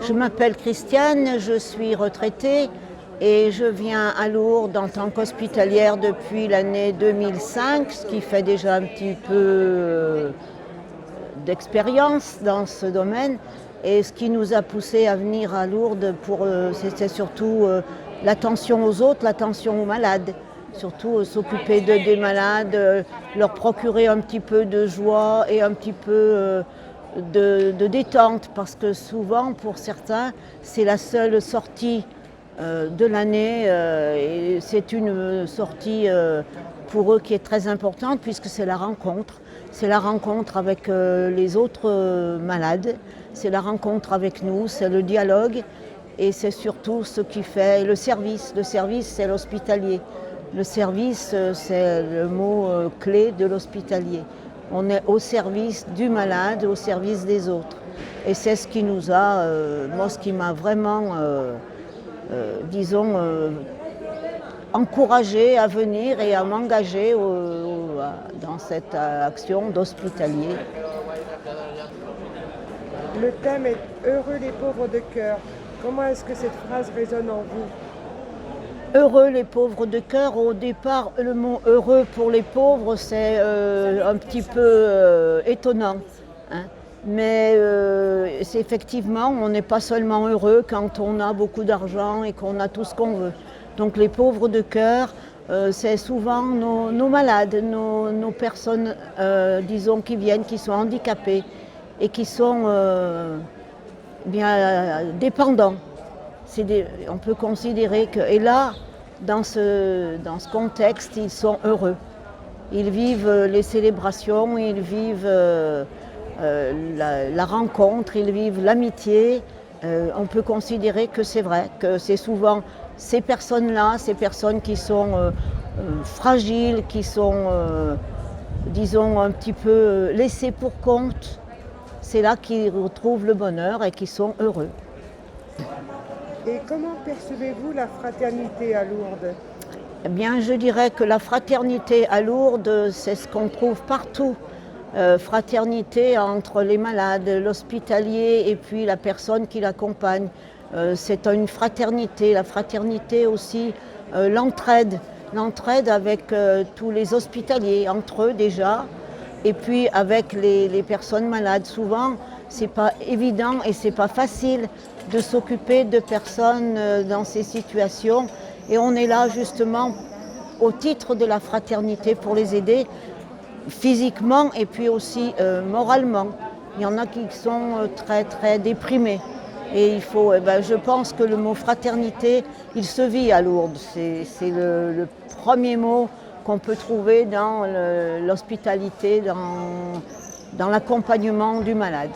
Je m'appelle Christiane, je suis retraitée et je viens à Lourdes en tant qu'hospitalière depuis l'année 2005, ce qui fait déjà un petit peu d'expérience dans ce domaine. Et ce qui nous a poussé à venir à Lourdes, c'était surtout l'attention aux autres, l'attention aux malades. Surtout s'occuper des malades, leur procurer un petit peu de joie et un petit peu de détente, parce que souvent pour certains c'est la seule sortie de l'année et c'est une sortie pour eux qui est très importante, puisque c'est la rencontre. C'est la rencontre avec les autres malades, c'est la rencontre avec nous, c'est le dialogue et c'est surtout ce qui fait le service. Le service, c'est l'hospitalier. Le service, c'est le mot clé de l'hospitalier. On est au service du malade, au service des autres. Et c'est ce qui nous a, moi, ce qui m'a vraiment, disons, encouragée à venir et à m'engager dans cette action d'hospitalier. Le thème est Heureux les pauvres de cœur. Comment est-ce que cette phrase résonne en vous? Heureux les pauvres de cœur, au départ, le mot heureux pour les pauvres, c'est un petit peu étonnant. Hein. Mais c'est effectivement, on n'est pas seulement heureux quand on a beaucoup d'argent et qu'on a tout ce qu'on veut. Donc les pauvres de cœur, c'est souvent nos malades, nos personnes, disons, qui viennent, qui sont handicapées et qui sont bien dépendants. On peut considérer que, et là, dans ce contexte, ils sont heureux. Ils vivent les célébrations, ils vivent la rencontre, ils vivent l'amitié. On peut considérer que c'est vrai, que c'est souvent ces personnes-là, ces personnes qui sont fragiles, qui sont, disons, un petit peu laissées pour compte. C'est là qu'ils retrouvent le bonheur et qu'ils sont heureux. Et comment percevez-vous la fraternité à Lourdes? Eh bien, je dirais que la fraternité à Lourdes, c'est ce qu'on trouve partout. Fraternité entre les malades, l'hospitalier et puis la personne qui l'accompagne. C'est une fraternité. La fraternité aussi, l'entraide. L'entraide avec tous les hospitaliers, entre eux déjà, et puis avec les personnes malades. Souvent, c'est pas évident et c'est pas facile de s'occuper de personnes dans ces situations. Et on est là justement au titre de la fraternité pour les aider physiquement et puis aussi moralement. Il y en a qui sont très très déprimés. Et je pense que le mot fraternité, il se vit à Lourdes. C'est le premier mot qu'on peut trouver dans l'hospitalité, dans l'accompagnement du malade.